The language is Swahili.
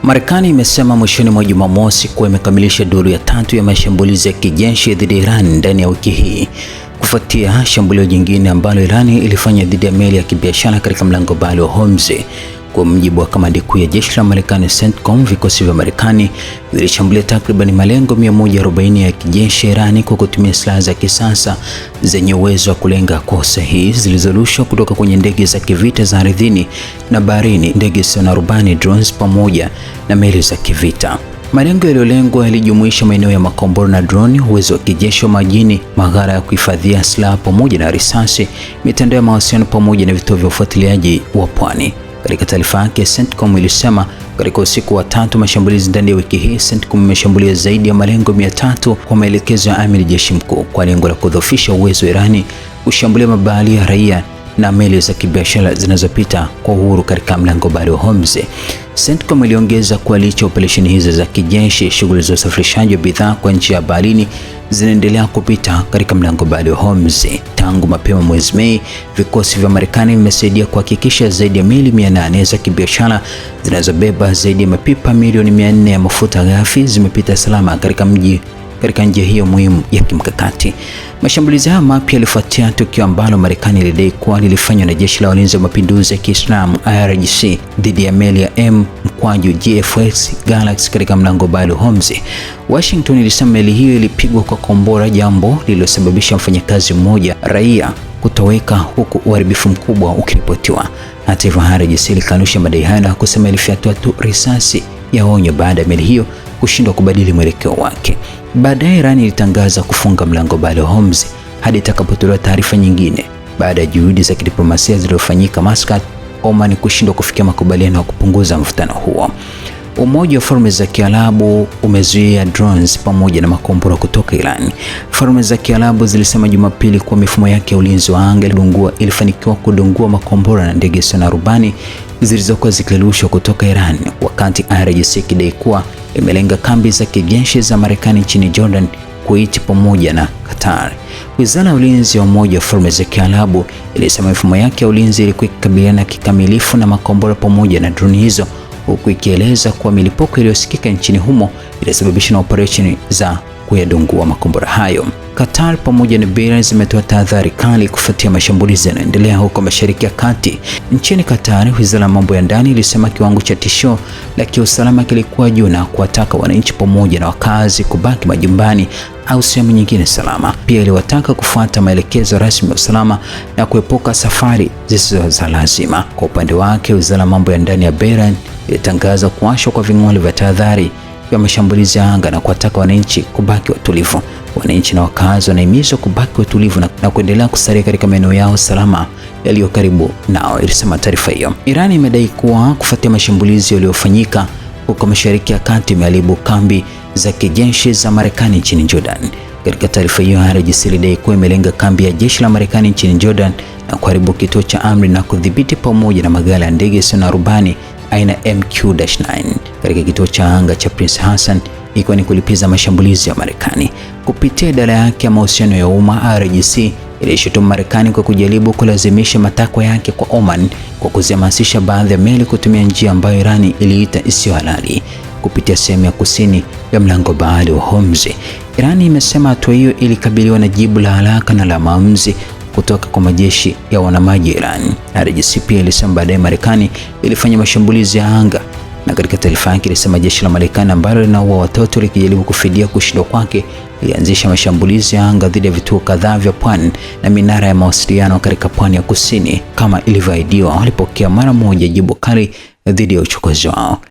Marekani imesema mwishoni mwa Jumamosi kuwa imekamilisha duru ya 3 ya mashambulizi ya kijeshi dhidi ya Iran ndani ya wiki hii, kufuatia shambulio jingine ambalo Iran ilifanya dhidi ya meli ya kibiashara katika mlango bahari wa Hormuz. Kwa mujibu wa kamandi kuu ya jeshi la Marekani CENTCOM, vikosi vya Marekani vilishambulia takriban malengo 140 ya kijeshi Iran kwa kutumia silaha za kisasa zenye uwezo wa kulenga kwa usahihi zilizorushwa kutoka kwenye ndege za kivita za ardhini na baharini, ndege zisizo na rubani drones, pamoja na meli za kivita. Malengo yaliyolengwa yalijumuisha maeneo ya makombora na droni, uwezo wa kijeshi wa majini, maghala ya kuhifadhia silaha pamoja na risasi, mitandao ya mawasiliano pamoja na vituo vya ufuatiliaji wa pwani. Katika taarifa yake, CENTCOM ilisema katika usiku wa 3 mashambulizi ndani ya wiki hii, CENTCOM imeshambulia zaidi ya malengo 300 kwa maelekezo ya amiri jeshi mkuu kwa lengo la kudhoofisha uwezo wa Irani kushambulia mabaharia ya raia na meli za kibiashara zinazopita kwa uhuru katika mlango bahari wa Hormuz. CENTCOM iliongeza kuwa licha operesheni hizo za kijeshi, shughuli za usafirishaji wa bidhaa kwa njia ya baharini zinaendelea kupita katika mlango bahari wa Hormuz. Tangu mapema mwezi Mei, vikosi vya Marekani vimesaidia kuhakikisha zaidi ya meli 800 za kibiashara zinazobeba zaidi ya mapipa milioni 400 ya mafuta ghafi zimepita salama katika njia hiyo muhimu ya kimkakati. Mashambulizi haya mapya yalifuatia tukio ambalo Marekani ilidai kuwa lilifanywa na jeshi la walinzi wa mapinduzi ya Kiislamu IRGC dhidi ya meli ya M/GFX Galaxy katika mlango bahari Hormuz. Washington ilisema meli hiyo ilipigwa kwa kombora, jambo lililosababisha mfanyakazi mmoja raia kutoweka huku uharibifu mkubwa ukiripotiwa. Hata hivyo, IRGC ilikanusha madai hayo na kusema ilifyatua tu risasi ya onyo baada ya meli hiyo kushindwa kubadili mwelekeo wake. Baadaye Iran ilitangaza kufunga mlango bahari wa Hormuz hadi itakapotolewa taarifa nyingine baada ya juhudi za kidiplomasia zilizofanyika Muscat, Oman kushindwa kufikia makubaliano ya kupunguza mvutano huo. Umoja wa Falme za Kiarabu umezuia drones pamoja na makombora kutoka Iran. Falme za Kiarabu zilisema Jumapili kuwa mifumo yake ya ulinzi wa anga ilifanikiwa kudungua makombora na ndege zisizo na rubani zilizokuwa zikirushwa kutoka Iran, wakati IRGC ikidai kuwa imelenga kambi za kijeshi za Marekani nchini Jordan, Kuwait pamoja na Qatar. Wizara ya ulinzi ya Umoja wa Falme za Kiarabu ilisema mifumo yake ya ulinzi ilikuwa ikikabiliana kikamilifu na makombora pamoja na droni hizo, huku ikieleza kuwa milipuko iliyosikika nchini humo ilisababishwa na operesheni za kuyadungua makombora hayo. Qatar pamoja na Bahrain zimetoa tahadhari kali kufuatia mashambulizi yanayoendelea huko Mashariki ya Kati. Nchini Qatar, wizara ya mambo ya ndani ilisema kiwango cha tishio la kiusalama kilikuwa juu na kuwataka wananchi pamoja na wakazi kubaki majumbani au sehemu nyingine salama. Pia iliwataka kufuata maelekezo rasmi ya usalama na kuepuka safari zisizo za lazima. Kwa upande wake, wizara ya mambo ya ndani ya Bahrain ilitangaza kuwashwa kwa ving'ora vya tahadhari vya mashambulizi ya anga na kuwataka wananchi kubaki watulivu. Wananchi na wakazi wanahimizwa kubaki watulivu na kuendelea kusalia katika maeneo yao salama yaliyo karibu nao, ilisema taarifa hiyo. Iran imedai kuwa kufuatia mashambulizi yaliyofanyika huko Mashariki ya Kati imeharibu kambi za kijeshi za Marekani nchini Jordan. Katika taarifa hiyo, IRGC ilidai kuwa imelenga kambi ya jeshi la Marekani nchini Jordan na kuharibu kituo cha amri na kudhibiti pamoja na maghala ya ndege zisizo na rubani aina MQ-9 katika kituo cha anga cha Prince Hassan, ikiwa ni kulipiza mashambulizi ya Marekani. Kupitia idara yake ya mahusiano ya umma, IRGC ilishutumu Marekani kwa kujaribu kulazimisha matakwa yake kwa Oman kwa kuzihamasisha baadhi ya meli kutumia njia ambayo Irani iliita isiyo halali kupitia sehemu ya kusini ya mlango bahari wa Hormuz. Irani imesema hatua hiyo ilikabiliwa na jibu la haraka na la maamuzi kutoka kwa majeshi ya wanamaji ya Iran. IRGC pia ilisema baadaye Marekani ilifanya mashambulizi ya anga, na katika taarifa yake ilisema jeshi la Marekani ambalo linaua watoto likijaribu kufidia kushindwa kwake ilianzisha mashambulizi ya anga dhidi ya vituo kadhaa vya pwani na minara ya mawasiliano katika pwani ya kusini. Kama ilivyoahidiwa, walipokea mara moja jibu kali dhidi ya uchokozi wao.